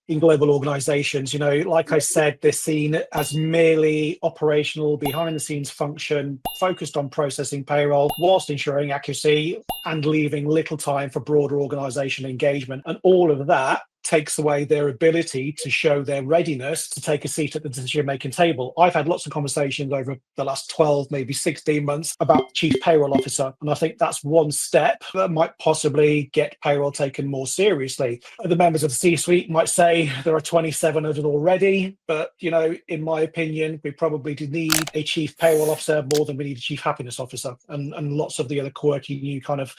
in global organizations. Like I said, they're seen as merely operational, behind the scenes function, focused on processing payroll whilst ensuring accuracy and leaving little time for broader organization engagement. And all of that takes away their ability to show their readiness to take a seat at the decision-making table. I've had lots of conversations over the last 12, maybe 16 months about Chief Payroll Officer, and I think that's one step that might possibly get payroll taken more seriously. The members of the C-suite might say there are 27 of it already, but, in my opinion, we probably need a Chief Payroll Officer more than we need a Chief Happiness Officer, and lots of the other quirky new kind of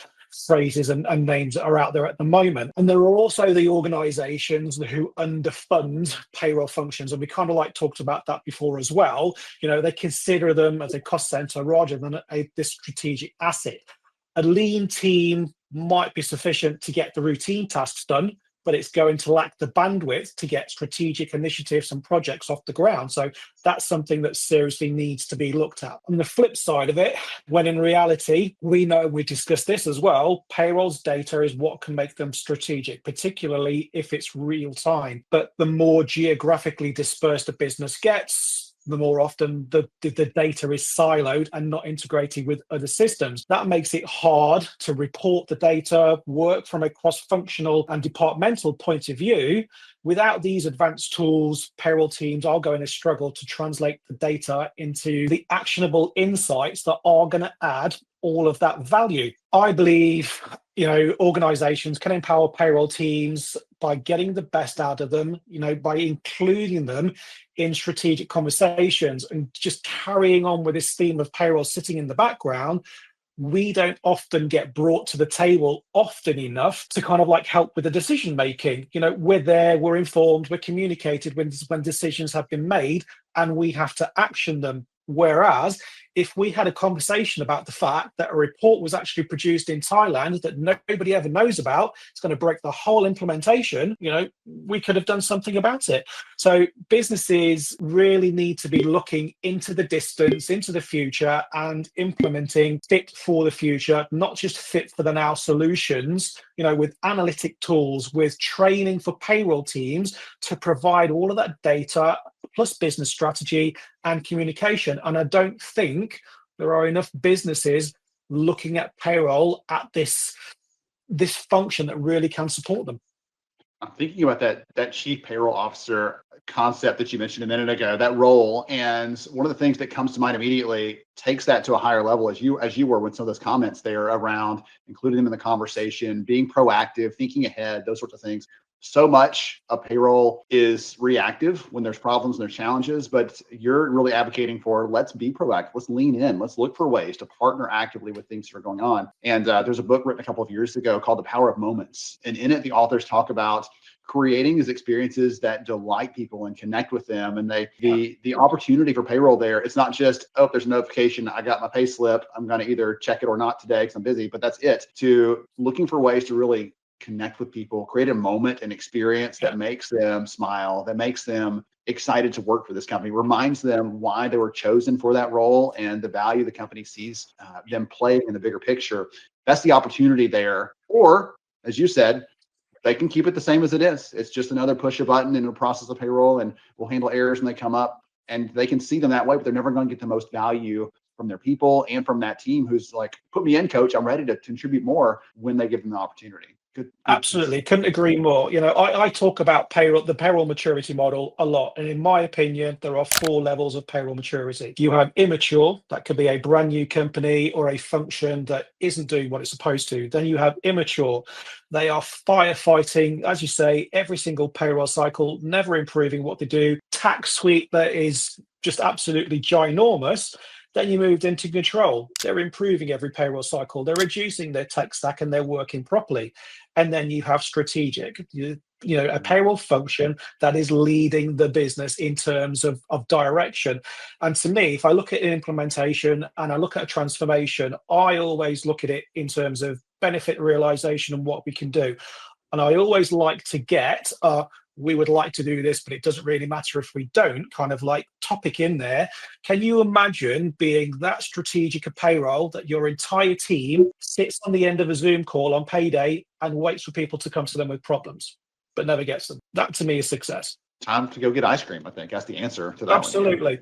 phrases and names that are out there at the moment. And there are also the organizations who underfund payroll functions, and we kind of talked about that before as well. They consider them as a cost center rather than this strategic asset. A lean team might be sufficient to get the routine tasks done, but it's going to lack the bandwidth to get strategic initiatives and projects off the ground. So that's something that seriously needs to be looked at. On the flip side of it, when in reality, we know, we discussed this as well, payroll's data is what can make them strategic, particularly if it's real time. But the more geographically dispersed a business gets, the more often the data is siloed and not integrated with other systems. That makes it hard to report the data, work from a cross-functional and departmental point of view. Without these advanced tools, payroll teams are going to struggle to translate the data into the actionable insights that are going to add all of that value. I believe, organizations can empower payroll teams by getting the best out of them, by including them in strategic conversations and just carrying on with this theme of payroll sitting in the background. We don't often get brought to the table often enough to kind of help with the decision making. We're there, we're informed, we're communicated when decisions have been made, and we have to action them. Whereas if we had a conversation about the fact that a report was actually produced in Thailand that nobody ever knows about, it's going to break the whole implementation, we could have done something about it. So businesses really need to be looking into the distance, into the future, and implementing fit for the future, not just fit for the now solutions, with analytic tools, with training for payroll teams to provide all of that data, plus business strategy and communication. And I don't think there are enough businesses looking at payroll at this function that really can support them. I'm thinking about that Chief Payroll Officer concept that you mentioned a minute ago, that role. And one of the things that comes to mind immediately takes that to a higher level, as you were with some of those comments there around including them in the conversation, being proactive, thinking ahead, those sorts of things. So much of payroll is reactive when there's problems and there's challenges, but you're really advocating for, let's be proactive, let's lean in, let's look for ways to partner actively with things that are going on. And there's a book written a couple of years ago called The Power of Moments. And in it, the authors talk about creating these experiences that delight people and connect with them. And the opportunity for payroll there, it's not just, there's a notification, I got my pay slip, I'm going to either check it or not today because I'm busy, but that's it. To looking for ways to really connect with people, create a moment and experience that makes them smile, that makes them excited to work for this company, reminds them why they were chosen for that role and the value the company sees them playing in the bigger picture. That's the opportunity there. Or, as you said, they can keep it the same as it is. It's just another push a button in the process of payroll, and we'll handle errors when they come up. And they can see them that way, but they're never going to get the most value from their people and from that team who's like, put me in, coach, I'm ready to contribute more when they give them the opportunity. Good. Absolutely. Couldn't agree more. I talk about the payroll maturity model a lot. And in my opinion, there are 4 levels of payroll maturity. You have immature, that could be a brand new company or a function that isn't doing what it's supposed to. Then you have immature. They are firefighting, as you say, every single payroll cycle, never improving what they do. Tax suite that is just absolutely ginormous. Then you moved into control. They're improving every payroll cycle. They're reducing their tech stack and they're working properly. And then you have strategic, a payroll function that is leading the business in terms of direction. And to me, if I look at an implementation and I look at a transformation, I always look at it in terms of benefit realization and what we can do. And I always like to get we would like to do this, but it doesn't really matter if we don't, kind of topic in there. Can you imagine being that strategic a payroll that your entire team sits on the end of a Zoom call on payday and waits for people to come to them with problems? but never gets them. That to me is success. Time to go get ice cream, I think. That's the answer to that one. Absolutely.